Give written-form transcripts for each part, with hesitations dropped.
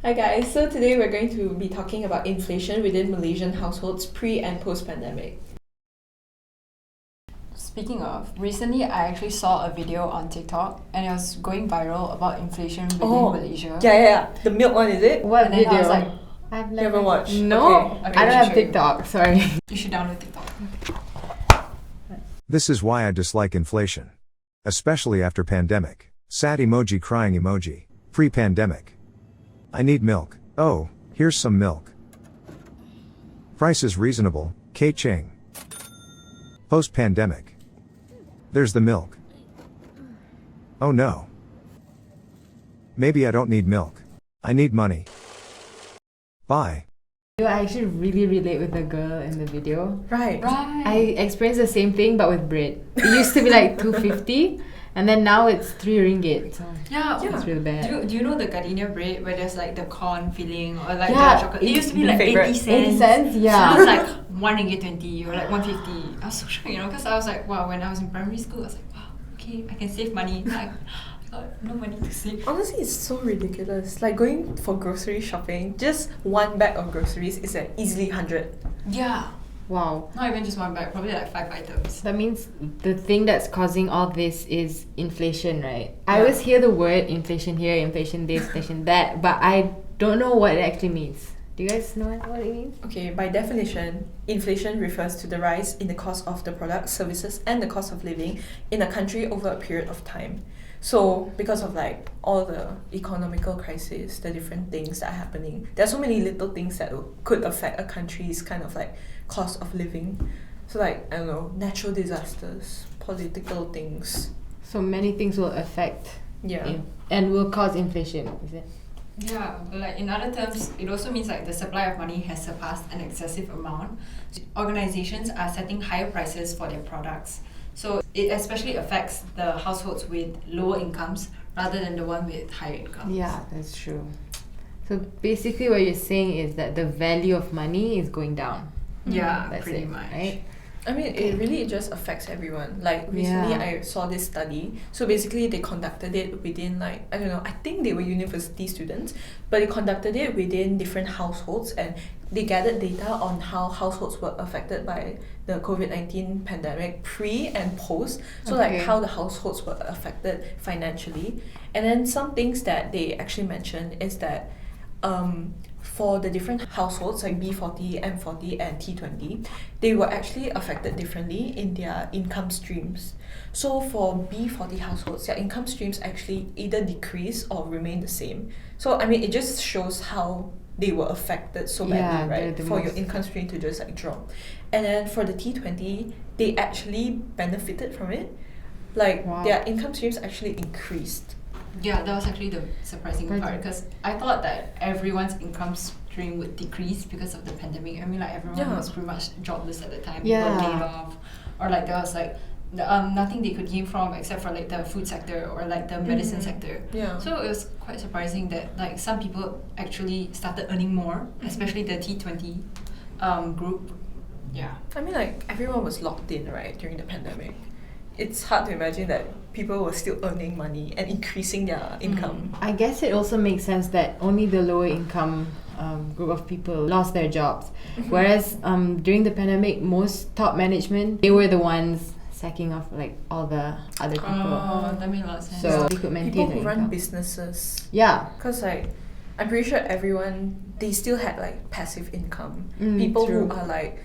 Hi guys, so today we're going to be talking about inflation within Malaysian households pre and post pandemic. Speaking of, recently I actually saw a video on TikTok and it was going viral about inflation within Malaysia. Yeah. The milk one, is it? What And then video? I was like, I've You haven't watched? No, Okay. I don't have show you. TikTok. Sorry. You should download TikTok. This is why I dislike inflation. Especially after pandemic. Sad emoji crying emoji. Pre-pandemic. I need milk. Oh, here's some milk. Price is reasonable, K Ching. Post-pandemic. There's the milk. Oh no. Maybe I don't need milk. I need money. Bye. I actually really relate with the girl in the video. Right. I experienced the same thing but with bread. It used to be like 250 and then now it's 3 ringgit. So Yeah. it's really bad. Do you know the gardenia bread where there's like the corn filling or like Yeah, the chocolate? It used to be like favorite. 80 cents. 80 cents? Yeah. So now it's like 1 ringgit 20 or like 150. I was so shocked, because I was like, wow, when I was in primary school, I was like, wow, okay, I can save money. Now I got no money to save. Honestly, it's so ridiculous. Like going for grocery shopping, just one bag of groceries is like easily 100. Yeah. Wow. Not even just one bag, probably like 5 items. That means the thing that's causing all this is inflation, right? I Yeah. always hear the word inflation here, inflation this, inflation that, but I don't know what it actually means. Do you guys know what it means? Okay, by definition, inflation refers to the rise in the cost of the products, services, and the cost of living in a country over a period of time. So, because of like all the economical crisis, the different things that are happening, there are so many little things that could affect a country's kind of like cost of living. So, like, I don't know, natural disasters, political things. So many things will affect Yeah. and will cause inflation, is it? Yeah, but like in other terms, it also means like the supply of money has surpassed an excessive amount. Organizations are setting higher prices for their products. So it especially affects the households with lower incomes rather than the one with higher incomes. Yeah, that's true. So basically what you're saying is that the value of money is going down. Yeah, That's pretty it, much. right? I mean, it really just affects everyone. Like, recently Yeah. I saw this study. So basically, they conducted it within, like, I don't know, I think they were university students, but they conducted it within different households and they gathered data on how households were affected by the COVID-19 pandemic pre and post. So, like, Okay. how the households were affected financially. And then some things that they actually mentioned is that for the different households like B40, M40 and T20, they were actually affected differently in their income streams. So for B40 households, their income streams actually either decrease or remain the same. So I mean, it just shows how they were affected so badly, Yeah, they're right? the For your most- income stream to just like drop. And then for the T20, they actually benefited from it. Like Wow. their income streams actually increased. Yeah, that was actually the surprising But- part because I thought that everyone's income stream would decrease because of the pandemic. I mean, like everyone Yeah. was pretty much jobless at the time. Yeah. People laid off, or like there was like nothing they could gain from except for like the food sector or like the medicine Mhm. sector. Yeah. So it was quite surprising that like some people actually started earning more, especially the T20 group. Yeah. I mean, like, everyone was locked in, right, during the pandemic. It's hard to imagine that people were still earning money and increasing their income. I guess it also makes sense that only the lower income group of people lost their jobs. Whereas during the pandemic, most top management, they were the ones sacking off like all the other people. Oh, that made a lot of sense. So they could maintain People their who run income. businesses. Yeah. Because, like, I'm pretty sure everyone, they still had, like, passive income. Mm, People true. who are, like,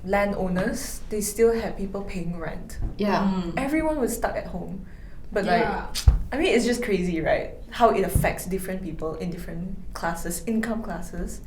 landowners, they still had people paying rent. Yeah. Mm. Everyone was stuck at home. But, Yeah. like, I mean, it's just crazy, right? How it affects different people in different classes, income classes.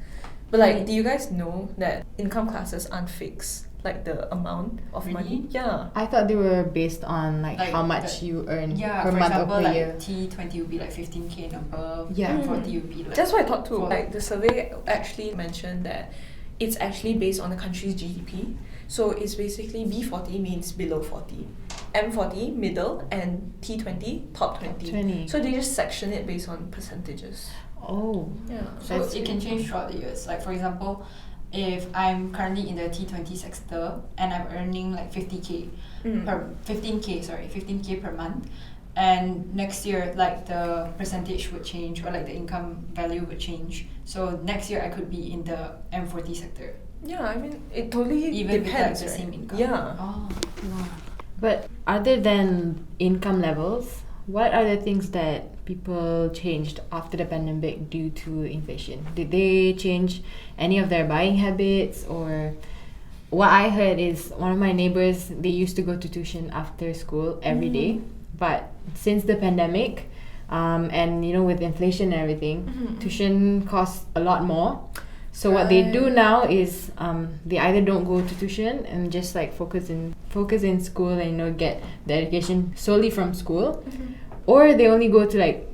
But, like, do you guys know that income classes aren't fixed? Like, the amount of money? Really? Yeah. I thought they were based on like Like how much the- you earn Yeah, per for month example, or per like year. T20 would be like 15k and above. Yeah. And Mm. 40 would be like. That's what I thought too. for- Like, the survey actually mentioned that it's actually based on the country's GDP. So it's basically B40 means below 40, M40 middle, and T20 top 20. 20. So they just section it based on percentages. Oh. Yeah. So That's it can really change throughout the years. Like for example, if I'm currently in the T20 sector and I'm earning like 50k Mm. per 15k per month, and next year like the percentage would change or like the income value would change. So next year I could be in the M40 sector. Yeah, I mean, it totally Even with, like, depends, the right? same income. Yeah. Oh. But other than income levels, what are the things that people changed after the pandemic due to inflation? Did they change any of their buying habits? Or what I heard is one of my neighbors, they used to go to tuition after school every day, but since the pandemic, and with inflation and everything, tuition costs a lot more. So what they do now is they either don't go to tuition and just like focus in school and get the education solely from school, or they only go to like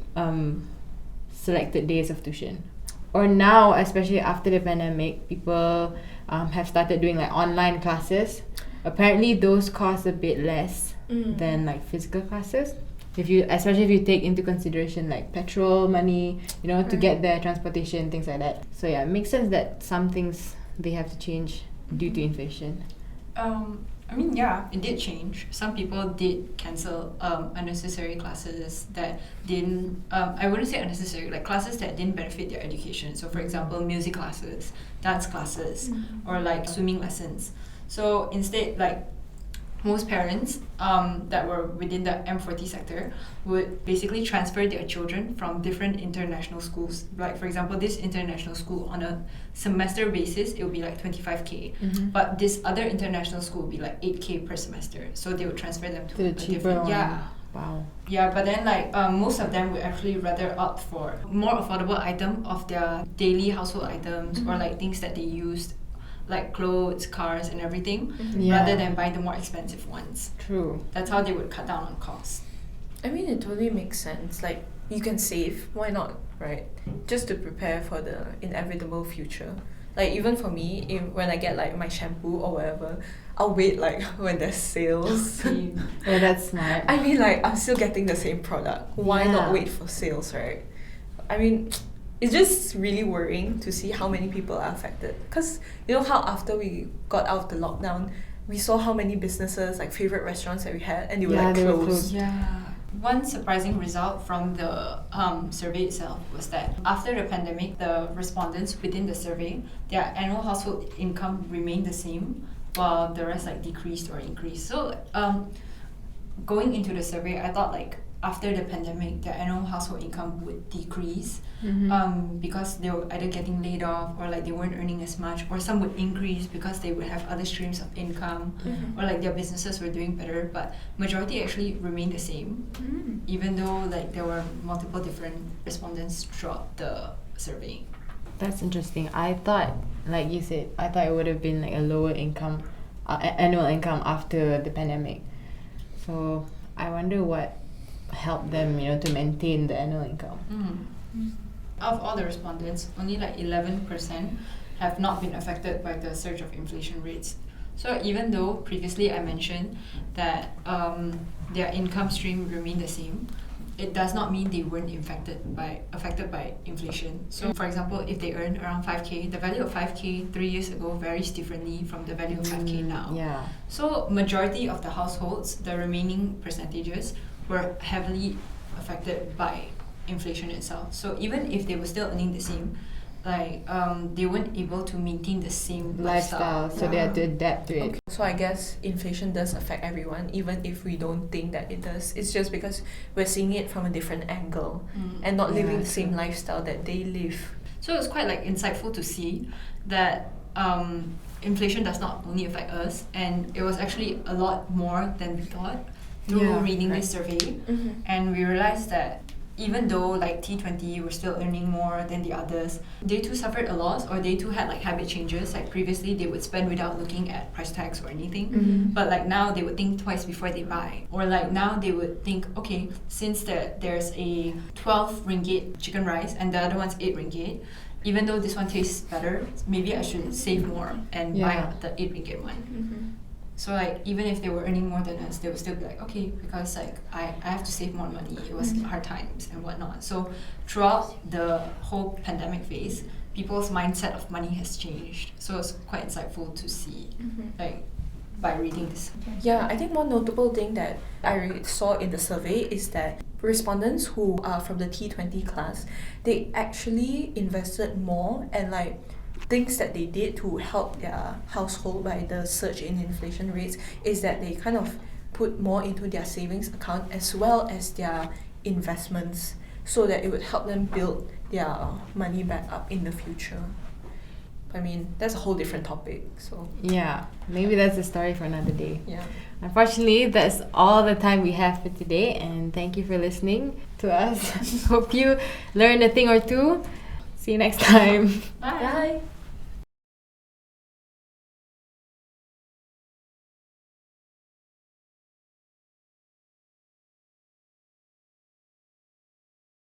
selected days of tuition. Or now, especially after the pandemic, people have started doing like online classes. Apparently, those cost a bit less than like physical classes. Especially if you take into consideration like petrol money, to get there, transportation, things like that. So yeah, it makes sense that some things they have to change due to inflation. I mean, yeah, it did change. Some people did cancel unnecessary classes that didn't, I wouldn't say unnecessary, like classes that didn't benefit their education. So for example, music classes, dance classes, or like swimming lessons. So instead, like most parents that were within the M40 sector would basically transfer their children from different international schools. Like for example, this international school on a semester basis, it would be like 25K. But this other international school would be like 8K per semester. So they would transfer them to The a cheaper different... one. Yeah. Wow. Yeah, but then like most of them would actually rather opt for more affordable item of their daily household items or like things that they used, like clothes, cars and everything, rather than buy the more expensive ones. True. That's how they would cut down on costs. I mean, it totally makes sense. Like, you can save, why not, right? Just to prepare for the inevitable future. Like, even for me, when I get like my shampoo or whatever, I'll wait like when there's sales. Yeah, that's smart. I mean, like, I'm still getting the same product. Why Yeah. not wait for sales, right? I mean, it's just really worrying to see how many people are affected. Because you know how after we got out of the lockdown, we saw how many businesses, like favorite restaurants that we had, and they were like they were closed. closed. Yeah. One surprising result from the survey itself was that after the pandemic, the respondents within the survey, their annual household income remained the same, while the rest like decreased or increased. So going into the survey, I thought like after the pandemic, their annual household income would decrease because they were either getting laid off or like they weren't earning as much, or some would increase because they would have other streams of income or like their businesses were doing better. But majority actually remained the same, even though like there were multiple different respondents throughout the survey. That's interesting. I thought, like you said, I thought it would have been like a lower income, annual income after the pandemic. So I wonder what helped them, to maintain the annual income. Out of all the respondents, only like 11% have not been affected by the surge of inflation rates. So even though previously I mentioned that their income stream remained the same, it does not mean they weren't affected by inflation. So for example, if they earn around 5K, the value of 5K 3 years ago varies differently from the value of 5K now. Yeah. So majority of the households, the remaining percentages, were heavily affected by inflation itself. So even if they were still earning the same, like they weren't able to maintain the same lifestyle. So they had to adapt to it. Okay. So I guess inflation does affect everyone, even if we don't think that it does. It's just because we're seeing it from a different angle and not living the same lifestyle that they live. So it's quite like insightful to see that inflation does not only affect us, and it was actually a lot more than we thought through reading this survey. And we realized that even though like T20 were still earning more than the others, they too suffered a loss, or they too had like habit changes. Like previously they would spend without looking at price tags or anything, but like now they would think twice before they buy. Or like now they would think, okay, since there's a 12 ringgit chicken rice and the other one's 8 ringgit, even though this one tastes better, maybe I should save more and buy the 8 ringgit one. So like even if they were earning more than us, they would still be like, okay, because like I have to save more money. It was hard times and whatnot. So throughout the whole pandemic phase, people's mindset of money has changed. So it's quite insightful to see like by reading this. Yeah, I think one notable thing that I saw in the survey is that respondents who are from the T20 class, they actually invested more, and like things that they did to help their household by the surge in inflation rates is that they kind of put more into their savings account as well as their investments, so that it would help them build their money back up in the future. I mean, that's a whole different topic. So Yeah, maybe that's a story for another day. yeah. Unfortunately, that's all the time we have for today, and thank you for listening to us. Hope you learned a thing or two. See you next time. Bye.